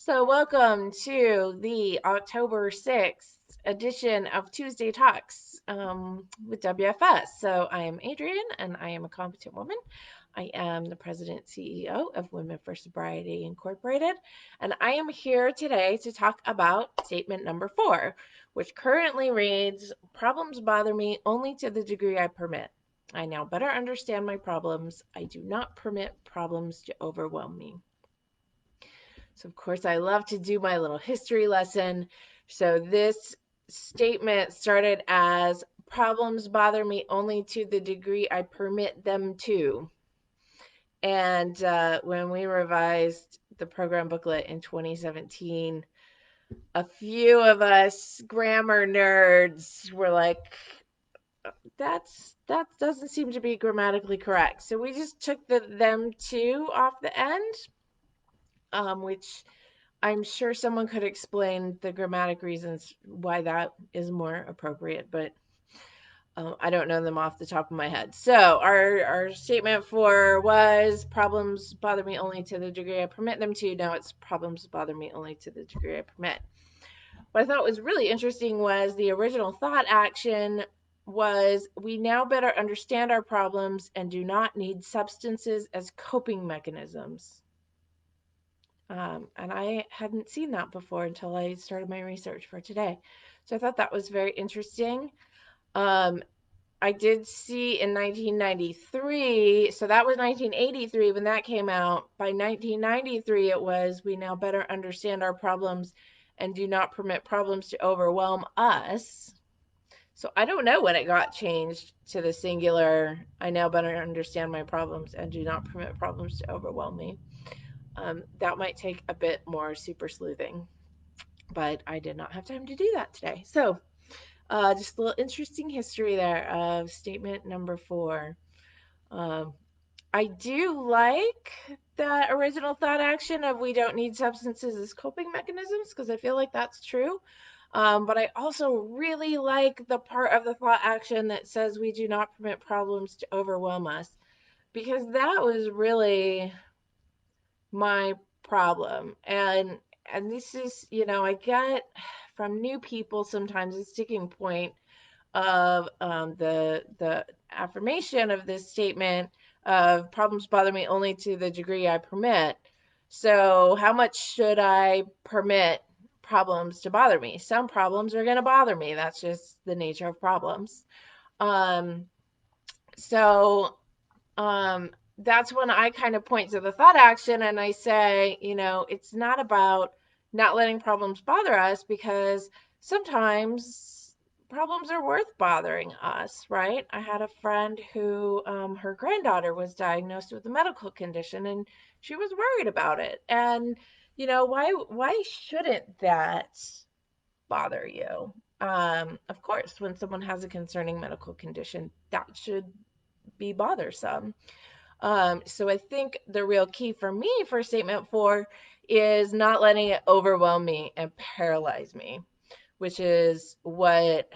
So, welcome to the October 6th edition of Tuesday Talks with WFS. So, I am Adrienne and I am a competent woman. I am the president CEO of Women for Sobriety Incorporated, and I am here today to talk about statement number 4, which currently reads: Problems bother me only to the degree I permit. I now better understand my problems. I do not permit problems to overwhelm me. So, of course, I love to do my little history lesson. So, this statement started as problems bother me only to the degree I permit them to. And when we revised the program booklet in 2017, a few of us grammar nerds were like, that doesn't seem to be grammatically correct. So we just took the them to off the end, which I'm sure someone could explain the grammatic reasons why that is more appropriate, but I don't know them off the top of my head. So our statement 4 was problems bother me only to the degree I permit them to. Now it's problems bother me only to the degree I permit. What I thought was really interesting was the original thought action was we now better understand our problems and do not need substances as coping mechanisms. And I hadn't seen that before until I started my research for today. So I thought that was very interesting. Um, I did see in 1993, so that was 1983 when that came out. By 1993, it was we now better understand our problems and do not permit problems to overwhelm us. So I don't know when it got changed to the singular. I now better understand my problems and do not permit problems to overwhelm me. That might take a bit more super sleuthing, but I did not have time to do that today. So, just a little interesting history there of statement number 4. Um, I do like that original thought action of we don't need substances as coping mechanisms because I feel like that's true. But I also really like the part of the thought action that says we do not permit problems to overwhelm us because that was really my problem. And this is, I get from new people sometimes a sticking point of the affirmation of this statement of problems bother me only to the degree I permit. So how much should I permit problems to bother me? Some problems are going to bother me. That's just the nature of problems. Um, so um, that's when I kind of point to the thought action and I say, it's not about not letting problems bother us because sometimes problems are worth bothering us, right? I had a friend who her granddaughter was diagnosed with a medical condition and she was worried about it. And why shouldn't that bother you? Of course, when someone has a concerning medical condition, that should be bothersome. So I think the real key for me for statement 4 is not letting it overwhelm me and paralyze me, which is what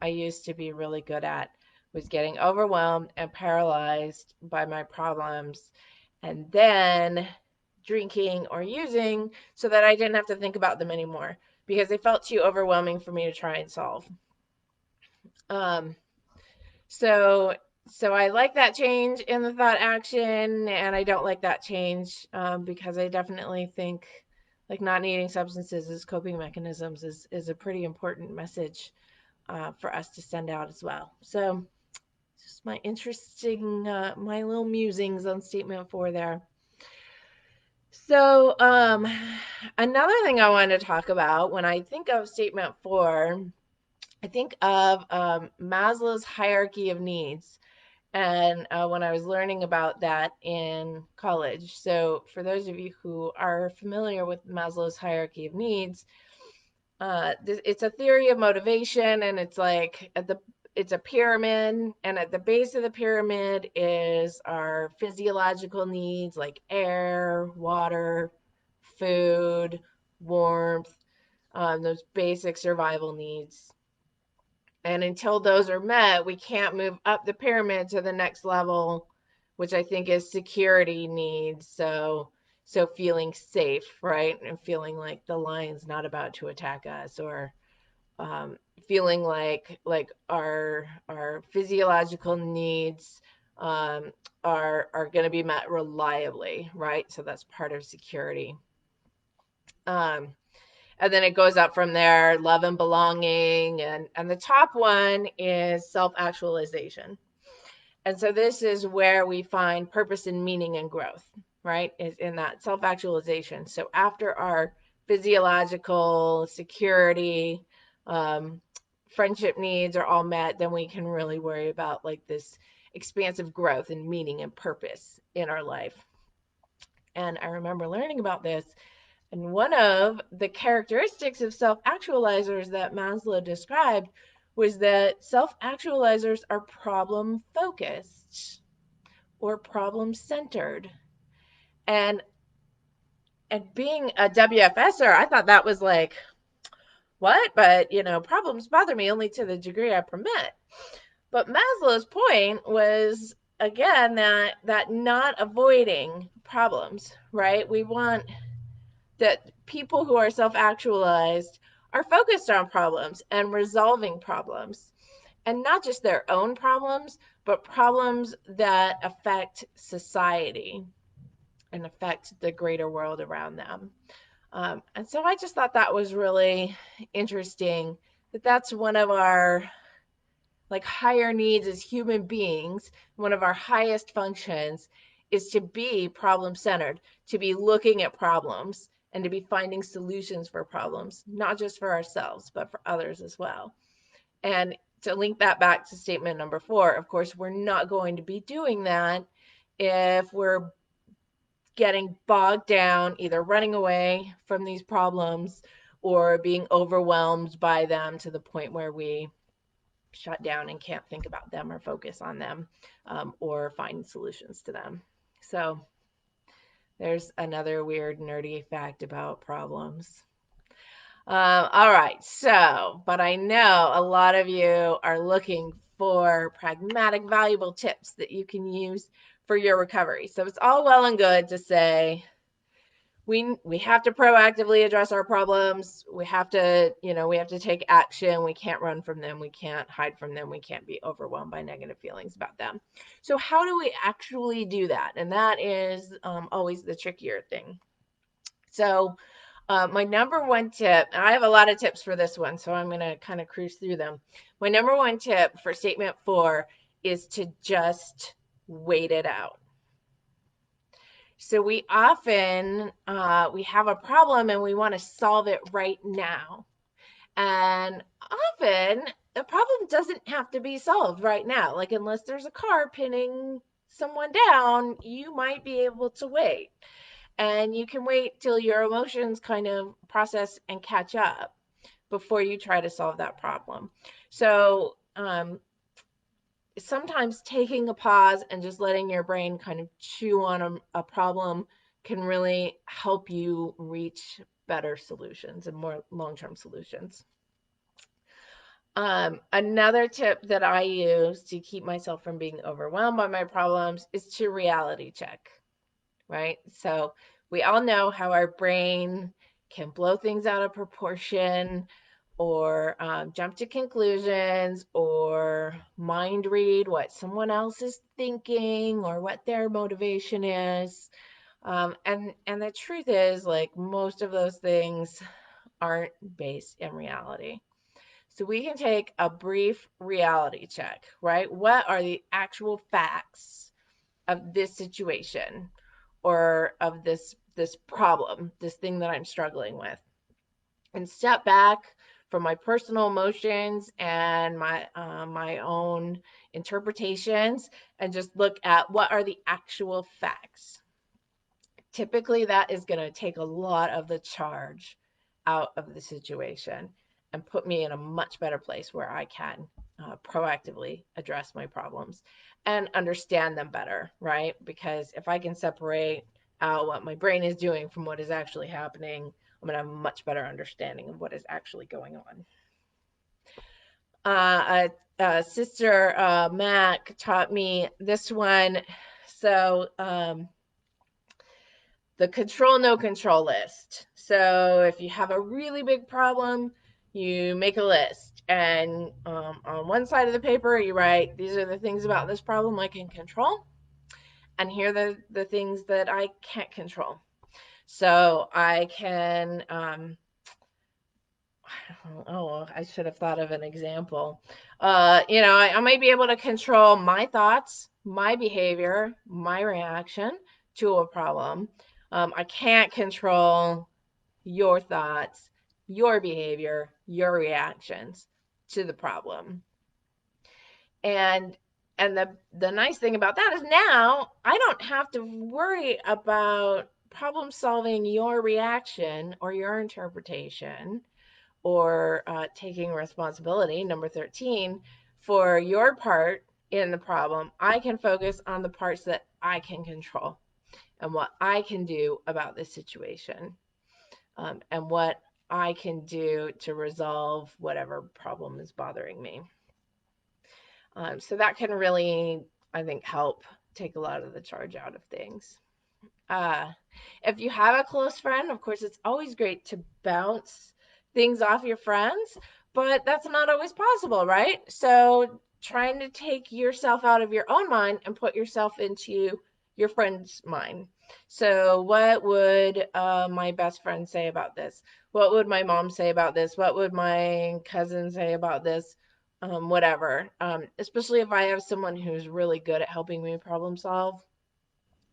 I used to be really good at, was getting overwhelmed and paralyzed by my problems and then drinking or using so that I didn't have to think about them anymore because they felt too overwhelming for me to try and solve. Um, so so I like that change in the thought action, and I don't like that change because I definitely think like not needing substances as coping mechanisms is a pretty important message for us to send out as well. So just my interesting, my little musings on statement 4 there. So another thing I wanted to talk about when I think of statement 4, I think of Maslow's hierarchy of needs. And when I was learning about that in college. So, for those of you who are familiar with Maslow's hierarchy of needs, it's a theory of motivation, and it's like it's a pyramid, and at the base of the pyramid is our physiological needs like air, water, food, warmth, those basic survival needs. And until those are met, we can't move up the pyramid to the next level, which I think is security needs. So, So feeling safe, right? And feeling like the lion's not about to attack us, or feeling like our physiological needs um, are going to be met reliably, right? So that's part of security. Um, and then it goes up from there, love and belonging, and the top one is self-actualization. And so this is where we find purpose and meaning and growth, right? Is in that self-actualization. So after our physiological security, um, friendship needs are all met, then we can really worry about like this expansive growth and meaning and purpose in our life. And I remember learning about this. And one of the characteristics of self actualizers that Maslow described was that self actualizers are problem focused or problem centered. And being a WFSer, I thought that was like, what? But, problems bother me only to the degree I permit. But Maslow's point was, again, that not avoiding problems, right? We want that people who are self-actualized are focused on problems and resolving problems, and not just their own problems, but problems that affect society and affect the greater world around them. And so I just thought that was really interesting, that that's one of our like higher needs as human beings. One of our highest functions is to be problem centered, to be looking at problems and to be finding solutions for problems, not just for ourselves, but for others as well. And to link that back to statement number 4, of course, we're not going to be doing that if we're getting bogged down, either running away from these problems or being overwhelmed by them to the point where we shut down and can't think about them or focus on them, or find solutions to them. So there's another weird nerdy fact about problems. All right, so, but I know a lot of you are looking for pragmatic, valuable tips that you can use for your recovery. So it's all well and good to say, we have to proactively address our problems. We have to, we have to take action. We can't run from them. We can't hide from them. We can't be overwhelmed by negative feelings about them. So how do we actually do that? And that is always the trickier thing. So my number one tip, and I have a lot of tips for this one, so I'm going to kind of cruise through them. My number one tip for statement 4 is to just wait it out. So we often we have a problem and we want to solve it right now. And often the problem doesn't have to be solved right now. Like unless there's a car pinning someone down, you might be able to wait. And you can wait till your emotions kind of process and catch up before you try to solve that problem. So sometimes taking a pause and just letting your brain kind of chew on a problem can really help you reach better solutions and more long-term solutions. Another tip that I use to keep myself from being overwhelmed by my problems is to reality check, right? So we all know how our brain can blow things out of proportion, or jump to conclusions, or mind read what someone else is thinking or what their motivation is. And the truth is, like, most of those things aren't based in reality. So we can take a brief reality check, right? What are the actual facts of this situation, or of this problem, this thing that I'm struggling with? And step back from my personal emotions and my own interpretations, and just look at what are the actual facts. Typically, that is going to take a lot of the charge out of the situation and put me in a much better place where I can proactively address my problems and understand them better, right? Because if I can separate out what my brain is doing from what is actually happening, I'm going to have a much better understanding of what is actually going on. Sister Mac taught me this one. So the control, no control list. So if you have a really big problem, you make a list. And on one side of the paper, you write, these are the things about this problem I can control. And here are the things that I can't control. So I can, I should have thought of an example. I might be able to control my thoughts, my behavior, my reaction to a problem. I can't control your thoughts, your behavior, your reactions to the problem. And the nice thing about that is now I don't have to worry about problem solving your reaction or your interpretation or taking responsibility, number 13, for your part in the problem. I can focus on the parts that I can control and what I can do about the situation, and what I can do to resolve whatever problem is bothering me. So that can really, I think, help take a lot of the charge out of things. Uh, if you have a close friend, of course, it's always great to bounce things off your friends, but that's not always possible, right? So trying to take yourself out of your own mind and put yourself into your friend's mind. So what would my best friend say about this? What would my mom say about this? What would my cousin say about this? Whatever. Especially if I have someone who's really good at helping me problem solve,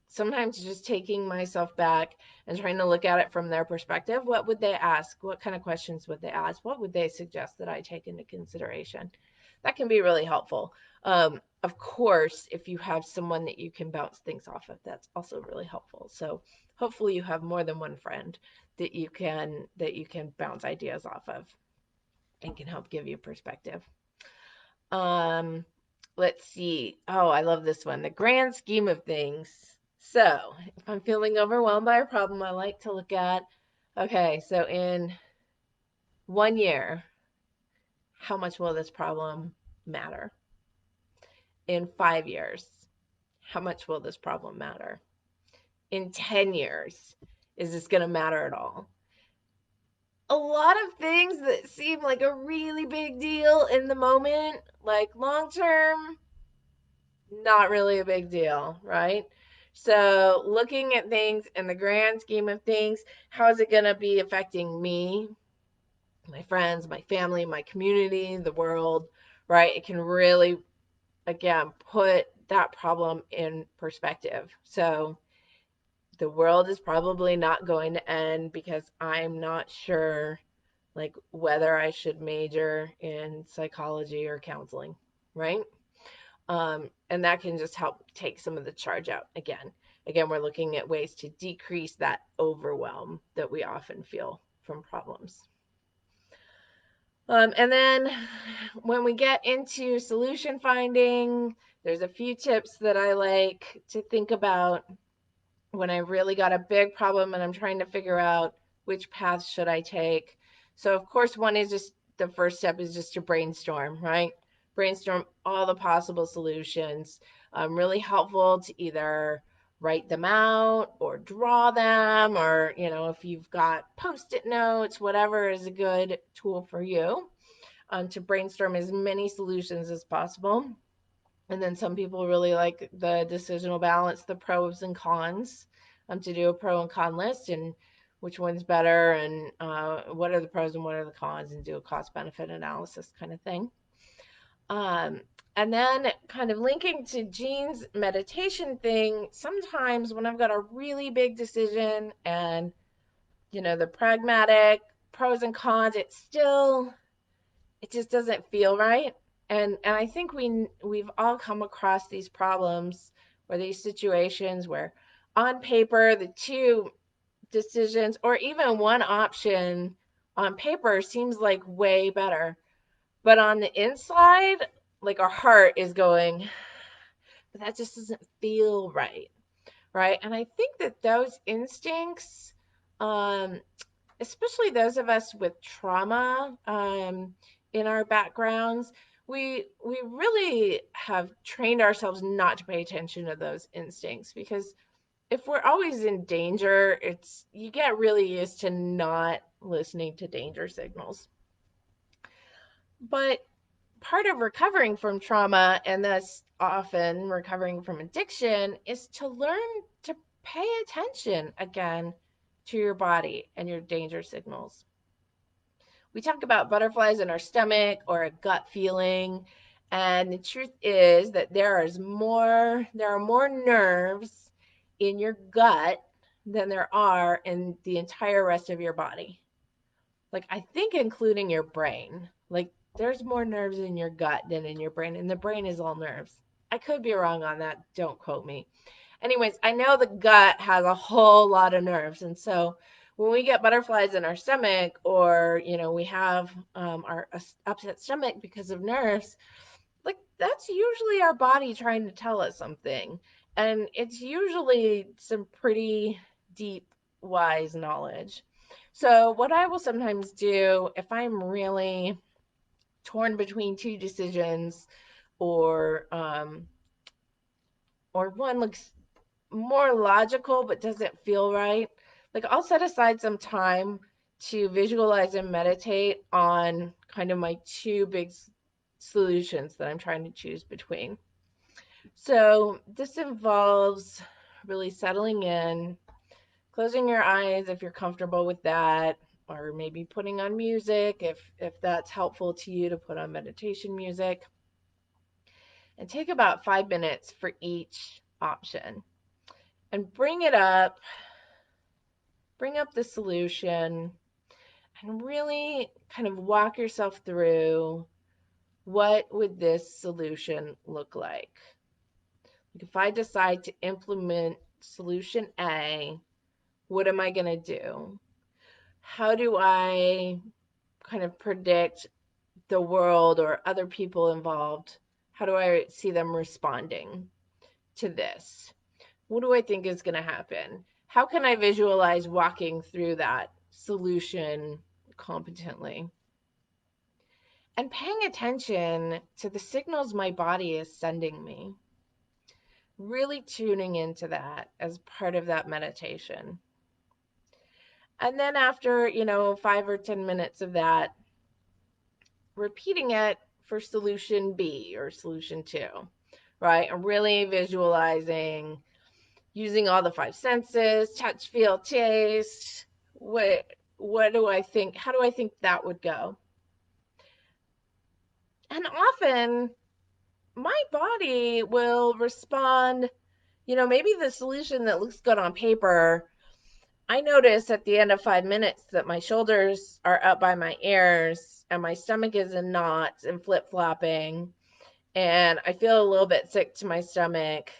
sometimes just taking myself back and trying to look at it from their perspective. What would they ask? What kind of questions would they ask? What would they suggest that I take into consideration? That can be really helpful. Of course, if you have someone that you can bounce things off of, that's also really helpful. So hopefully you have more than one friend that you can bounce ideas off of and can help give you perspective. Um, let's see. Oh, I love this one. The grand scheme of things. So, if I'm feeling overwhelmed by a problem, I like to look at, okay, so in 1 year, how much will this problem matter? In 5 years, how much will this problem matter? In 10 years, is this going to matter at all? A lot of things that seem like a really big deal in the moment, like long term, not really a big deal, right? So, looking at things in the grand scheme of things, how is it going to be affecting me, my friends, my family, my community, the world, right? It can really, again, put that problem in perspective. So, the world is probably not going to end because I'm not sure like whether I should major in psychology or counseling, right? And that can just help take some of the charge out. Again, we're looking at ways to decrease that overwhelm that we often feel from problems. And then when we get into solution finding, there's a few tips that I like to think about when I really got a big problem and I'm trying to figure out which path should I take. So of course, one is just the first step is just to brainstorm, right? Brainstorm all the possible solutions. Really helpful to either write them out or draw them, or if you've got post-it notes, whatever is a good tool for you, to brainstorm as many solutions as possible. And then some people really like the decisional balance, the pros and cons, to do a pro and con list and which one's better and what are the pros and what are the cons, and do a cost benefit analysis kind of thing. And then kind of linking to Jean's meditation thing, sometimes when I've got a really big decision and, the pragmatic pros and cons, it just doesn't feel right. And I think we've all come across these problems or these situations where on paper the two decisions or even one option on paper seems like way better, but on the inside, like our heart is going, but that just doesn't feel right? And I think that those instincts, um, especially those of us with trauma, in our backgrounds, we really have trained ourselves not to pay attention to those instincts because if we're always in danger, you get really used to not listening to danger signals. But part of recovering from trauma, and thus often recovering from addiction, is to learn to pay attention again to your body and your danger signals. We talk about butterflies in our stomach or a gut feeling, and the truth is that there are more nerves in your gut than there are in the entire rest of your body. Like, I think including your brain. Like, there's more nerves in your gut than in your brain, and the brain is all nerves. I could be wrong on that. Don't quote me. Anyways, I know the gut has a whole lot of nerves. And so when we get butterflies in our stomach, or, we have our upset stomach because of nerves, like, that's usually our body trying to tell us something. And it's usually some pretty deep, wise knowledge. So, what I will sometimes do if I'm really torn between two decisions, or one looks more logical but doesn't feel right, like, I'll set aside some time to visualize and meditate on kind of my two big solutions that I'm trying to choose between. So this involves really settling in, closing your eyes if you're comfortable with that, or maybe putting on music if that's helpful to you, to put on meditation music, and take about 5 minutes for each option and bring up the solution, and really kind of walk yourself through, what would this solution look like? Like, if I decide to implement solution A, what am I going to do? How do I kind of predict the world or other people involved? How do I see them responding to this? What do I think is going to happen? How can I visualize walking through that solution competently? And paying attention to the signals my body is sending me. Really tuning into that as part of that meditation. And then after, 5 or 10 minutes of that, repeating it for solution B or solution 2, right? I'm really visualizing, using all the five senses: touch, feel, taste. What do I think? How do I think that would go? And often my body will respond. Maybe the solution that looks good on paper, I notice at the end of 5 minutes that my shoulders are up by my ears and my stomach is in knots and flip-flopping, and I feel a little bit sick to my stomach,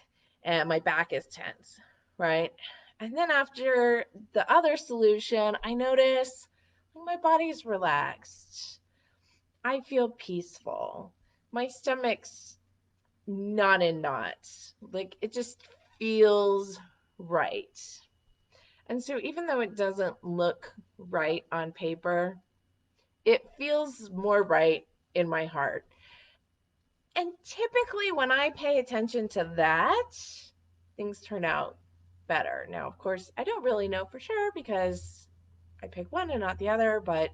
and my back is tense, right? And then after the other solution, I notice my body's relaxed. I feel peaceful. My stomach's not in knots. Like, it just feels right. And so even though it doesn't look right on paper, it feels more right in my heart. And typically when I pay attention to that, things turn out better. Now, of course, I don't really know for sure because I pick one and not the other, but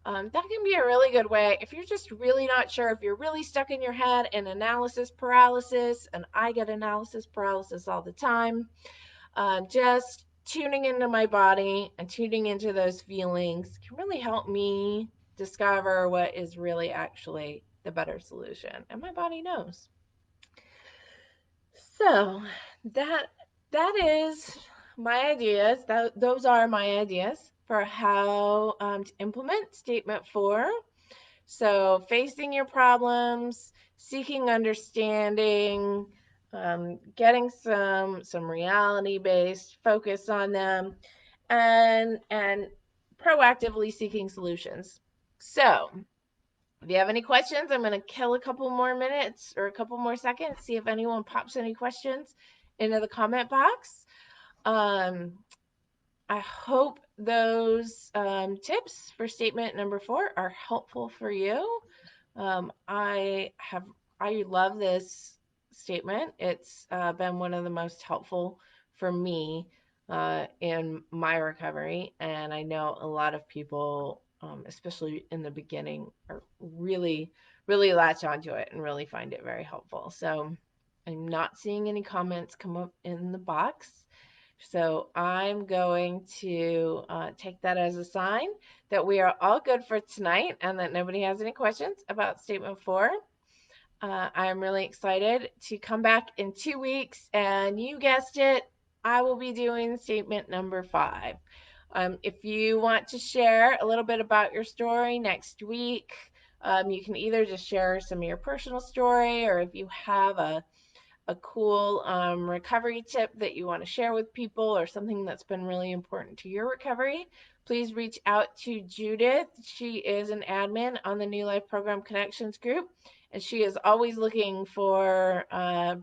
that can be a really good way if you're just really not sure, if you're really stuck in your head in analysis paralysis, and I get analysis paralysis all the time. Just tuning into my body and tuning into those feelings can really help me discover what is really actually the better solution. And my body knows. So that that is my ideas. Those are my ideas for how to implement statement 4. So facing your problems, seeking understanding, getting some reality-based focus on them, and proactively seeking solutions. So if you have any questions, I'm going to kill a couple more minutes or a couple more seconds, see if anyone pops any questions into the comment box. I hope those tips for statement number 4 are helpful for you. I love this statement. It's been one of the most helpful for me in my recovery. And I know a lot of people, especially in the beginning, are really latch onto it and really find it very helpful. So I'm not seeing any comments come up in the box. So I'm going to take that as a sign that we are all good for tonight and that nobody has any questions about statement 4. I'm really excited to come back in 2 weeks, and you guessed it, I will be doing statement number 5. If you want to share a little bit about your story next week, you can either just share some of your personal story, or if you have a cool recovery tip that you want to share with people or something that's been really important to your recovery, please reach out to Judith. She is an admin on the New Life Program Connections group, and she is always looking for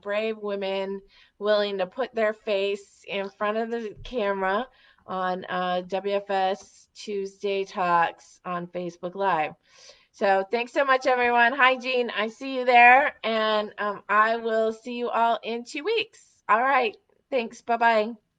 brave women willing to put their face in front of the camera on WFS Tuesday Talks on Facebook Live. So thanks so much, everyone. Hi, Jean. I see you there. And I will see you all in 2 weeks. All right. Thanks. Bye-bye.